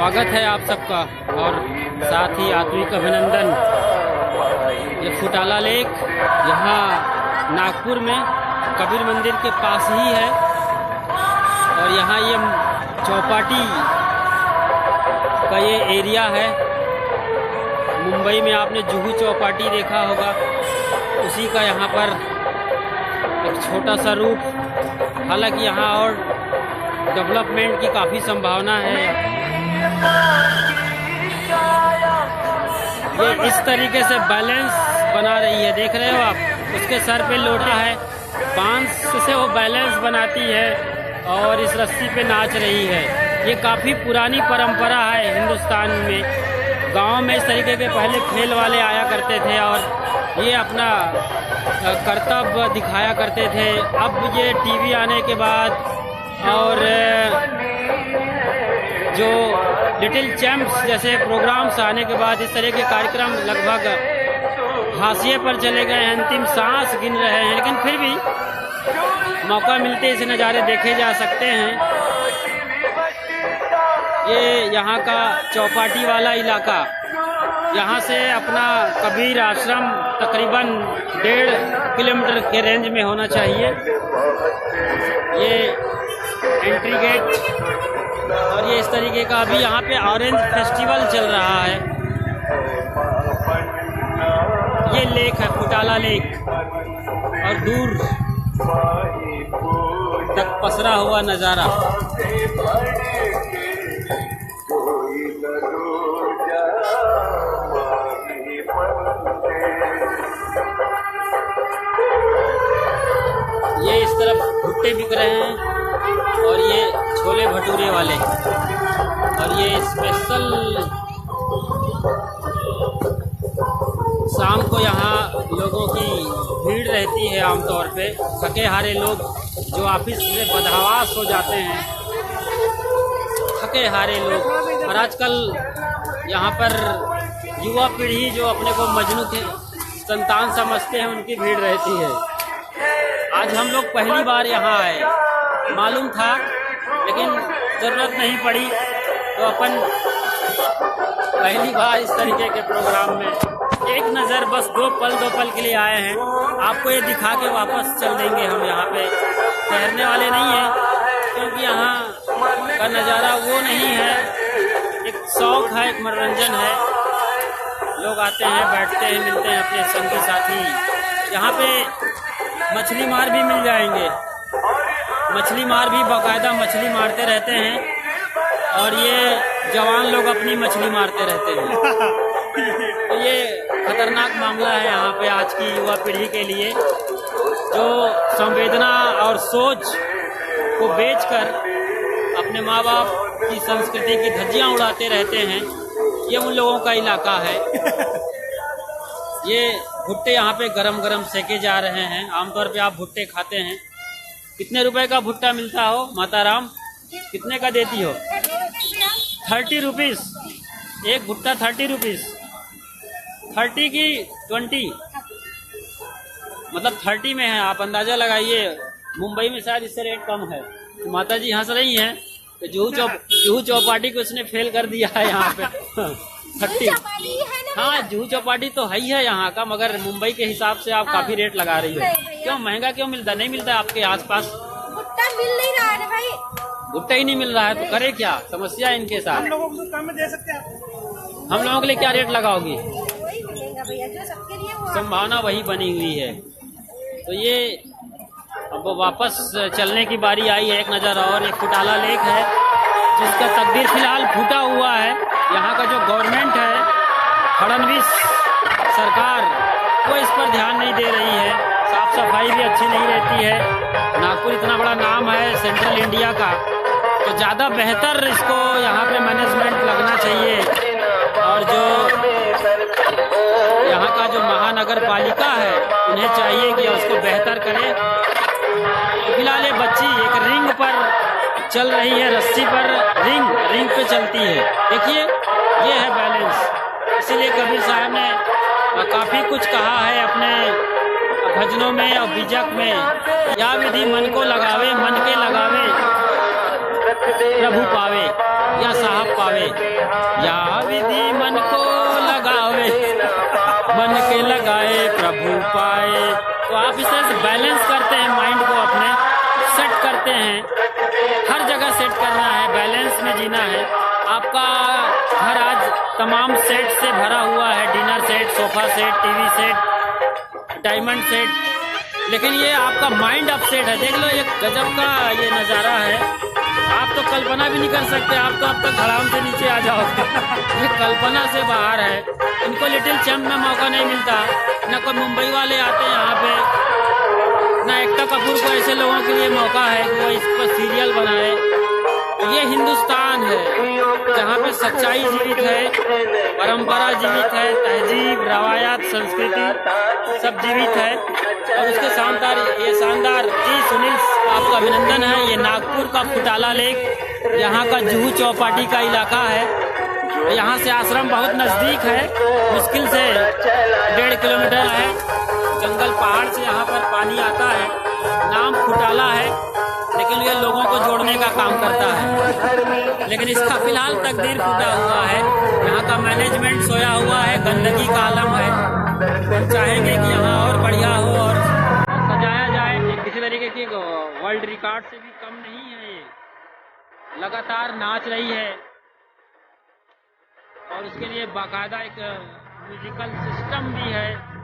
स्वागत है आप सबका और साथ ही आत्मिक अभिनंदन। ये फुटाला लेक यहाँ नागपुर में कबीर मंदिर के पास ही है और यहाँ ये चौपाटी का ये एरिया है। मुंबई में आपने जुहू चौपाटी देखा होगा, उसी का यहाँ पर एक छोटा सा रूप। हालांकि यहाँ और डेवलपमेंट की काफ़ी संभावना है। ये इस तरीके से बैलेंस बना रही है, देख रहे हो आप, उसके सर पे लोटा है, बांस से वो बैलेंस बनाती है और इस रस्सी पे नाच रही है। ये काफ़ी पुरानी परंपरा है हिंदुस्तान में। गांव में इस तरीके के पहले खेल वाले आया करते थे और ये अपना कर्तव्य दिखाया करते थे। अब ये टीवी आने के बाद और जो लिटिल चैम्प्स जैसे प्रोग्राम्स आने के बाद इस तरह के कार्यक्रम लगभग हाशिए पर चले गए हैं, अंतिम सांस गिन रहे हैं। लेकिन फिर भी मौका मिलते इस नज़ारे देखे जा सकते हैं। ये यहाँ का चौपाटी वाला इलाका, यहाँ से अपना कबीर आश्रम तकरीबन 1.5 किलोमीटर के रेंज में होना चाहिए। ये एंट्री गेट और ये इस तरीके का अभी यहाँ पे ऑरेंज फेस्टिवल चल रहा है। ये लेक है फुटाला लेक और दूर तक पसरा हुआ नज़ारा। ये इस तरफ भुट्टे बिक रहे हैं और ये छोले भटूरे वाले, और ये स्पेशल शाम को यहाँ लोगों की भीड़ रहती है। आमतौर पे थके हारे लोग जो ऑफिस से बदहवास हो जाते हैं, थके हारे लोग, और आजकल यहाँ पर युवा पीढ़ी जो अपने को मजनू के संतान समझते हैं, उनकी भीड़ रहती है। आज हम लोग पहली बार यहाँ आए, मालूम था लेकिन ज़रूरत नहीं पड़ी, तो अपन पहली बार इस तरीके के प्रोग्राम में एक नज़र बस दो पल के लिए आए हैं। आपको ये दिखा के वापस चल देंगे हम। यहाँ पे ठहरने वाले नहीं हैं क्योंकि यहाँ का नज़ारा वो नहीं है। एक शौक़ है, एक मनोरंजन है, लोग आते हैं, बैठते हैं, मिलते हैं अपने संगी साथी। यहाँ पे मछली मार भी मिल जाएंगे, मछली मार भी बाकायदा मछली मारते रहते हैं और ये जवान लोग अपनी मछली मारते रहते हैं। तो ये खतरनाक मामला है यहाँ पे आज की युवा पीढ़ी के लिए, जो संवेदना और सोच को बेचकर अपने माँ बाप की संस्कृति की धज्जियाँ उड़ाते रहते हैं। ये उन लोगों का इलाका है। ये भुट्टे यहाँ पे गरम गरम सेके जा रहे हैं। आमतौर पे आप भुट्टे खाते हैं। कितने रुपए का भुट्टा मिलता हो माताराम? कितने का देती हो? 30 रुपीज़ एक भुट्टा। 30 रुपीज़, 30 की 20, मतलब 30 में है। आप अंदाज़ा लगाइए, मुंबई में शायद इससे रेट कम है। तो माता जी हंस रही हैं तो जुहू चौपाटी को उसने फेल कर दिया है यहाँ पे। 30, हाँ जुहू चौपाटी तो है ही है यहाँ का, मगर मुंबई के हिसाब से आप काफ़ी रेट लगा रही हो। क्यों महंगा क्यों मिलता? नहीं मिलता आपके आसपास? भुट्टा मिल नहीं रहा है भाई, भुट्टा ही नहीं मिल रहा है तो करे क्या? समस्या है इनके साथ। हम लोगों को कम दे सकते हैं। हम लोगों के लिए क्या रेट लगाओगी? वही मिलेगा भैया जो सबके लिए वो संभावना वही बनी हुई है। तो ये अब वापस चलने की बारी आई है। एक नज़र और एक फुटाला लेक है जिसका तकदीर फिलहाल फूटा हुआ है। यहाँ का जो गवर्नमेंट है, फडणवीस सरकार, वो इस पर ध्यान नहीं दे रही है। साफ सफाई भी अच्छी नहीं रहती है। नागपुर इतना बड़ा नाम है सेंट्रल इंडिया का, तो ज़्यादा बेहतर इसको यहाँ पे मैनेजमेंट लगना चाहिए। और जो यहाँ का जो महानगर पालिका है, उन्हें चाहिए कि उसको बेहतर करे। फिलहाल ये बच्ची एक रिंग पर चल रही है, रस्सी पर रिंग पे चलती है। देखिए ये है बैलेंस। इसीलिए कबीर साहब ने काफ़ी कुछ कहा है अपने भजनों में और बीजक में। या विधि मन को लगावे, मन के लगावे प्रभु पावे। या साहब पावे, या विधि मन को लगावे, मन के लगाए प्रभु पाए। तो आप इस तरह से बैलेंस करते हैं, माइंड को अपने सेट करते हैं, हर जगह सेट करना है, बैलेंस में जीना है। आपका घर आज तमाम सेट से भरा हुआ है, dinner set, sofa set, TV set, diamond set, लेकिन ये आपका माइंड अपसेट है। देख लो, ये गजब का ये नज़ारा है, आप तो कल्पना भी नहीं कर सकते, आप तो अब तक धड़ाम से नीचे आ जाओगे। ये कल्पना से बाहर है। इनको लिटिल चैम्प में मौका नहीं मिलता, ना कोई मुंबई वाले आते हैं यहाँ पे, ना एकता कपूर को ऐसे लोगों के लिए मौका है कि वो इस पर सीरियल बनाए। ये हिंदुस्तान है जहाँ पे सच्चाई जीवित है, परंपरा जीवित है, तहजीब, रवायात, संस्कृति सब जीवित है। और उसके शानदार जी सुनील, आपका अभिनंदन है। ये नागपुर का फुटाला लेक, यहाँ का जुहू चौपाटी का इलाका है। यहाँ से आश्रम बहुत नज़दीक है, मुश्किल से 1.5 किलोमीटर है। जंगल पहाड़ से यहाँ पर पानी आता है, नाम फुटाला है, लेकिन ये लोगों को जोड़ने का काम करता है। लेकिन इसका फिलहाल तकदीर फूटा हुआ है, यहाँ का मैनेजमेंट सोया हुआ है, गंदगी का आलम है। हम चाहेंगे कि यहाँ और बढ़िया हो और सजाया जाए। ये किसी तरीके की वर्ल्ड रिकॉर्ड से भी कम नहीं है, ये लगातार नाच रही है और उसके लिए बाकायदा एक म्यूजिकल सिस्टम भी है।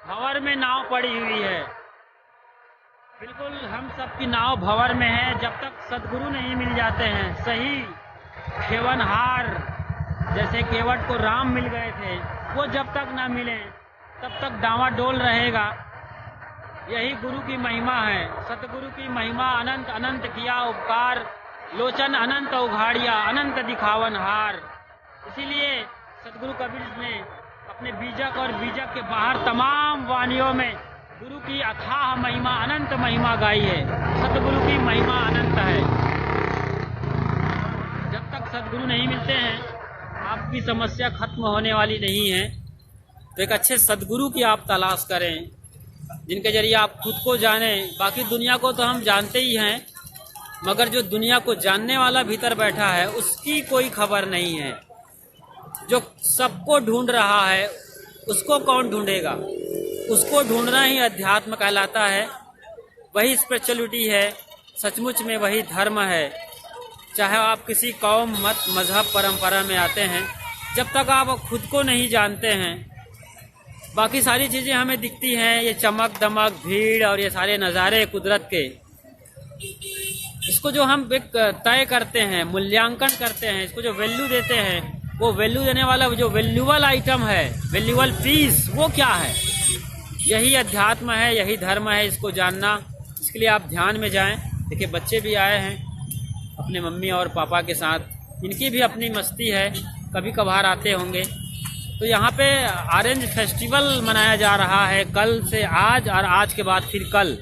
भंवर में नाव पड़ी हुई है, बिल्कुल हम सब की नाव भंवर में है। जब तक सदगुरु नहीं मिल जाते हैं, सही खेवनहार जैसे केवट को राम मिल गए थे, वो जब तक ना मिले तब तक डावाडोल रहेगा। यही गुरु की महिमा है, सतगुरु की महिमा। अनंत अनंत किया उपकार, लोचन अनंत उघाड़िया, अनंत दिखावन हार। इसीलिए सतगुरु कबीर ने अपने बीजक और बीजक के बाहर तमाम वाणियों में गुरु की अथाह महिमा, अनंत महिमा गाई है। सतगुरु की महिमा अनंत है। जब तक सतगुरु नहीं मिलते हैं, आपकी समस्या खत्म होने वाली नहीं है। तो एक अच्छे सतगुरु की आप तलाश करें, जिनके जरिए आप खुद को जानें। बाकी दुनिया को तो हम जानते ही हैं, मगर जो दुनिया को जानने वाला भीतर बैठा है, उसकी कोई खबर नहीं है। जो सबको ढूंढ रहा है, उसको कौन ढूंढेगा? उसको ढूंढना ही अध्यात्म कहलाता है, वही स्पिरिचुअलिटी है, सचमुच में वही धर्म है। चाहे आप किसी कौम, मत, मजहब, परंपरा में आते हैं, जब तक आप खुद को नहीं जानते हैं, बाकी सारी चीज़ें हमें दिखती हैं, ये चमक दमक, भीड़ और ये सारे नज़ारे कुदरत के, इसको जो हम एक तय करते हैं, मूल्यांकन करते हैं, इसको जो वैल्यू देते हैं, वो वैल्यू देने वाला जो वैल्यूबल आइटम है, वैल्यूबल पीस, वो क्या है? यही अध्यात्म है, यही धर्म है। इसको जानना, इसके लिए आप ध्यान में जाएं। देखिए, बच्चे भी आए हैं अपने मम्मी और पापा के साथ, इनकी भी अपनी मस्ती है, कभी कभार आते होंगे। तो यहाँ पे ऑरेंज फेस्टिवल मनाया जा रहा है, कल से आज और आज के बाद फिर कल।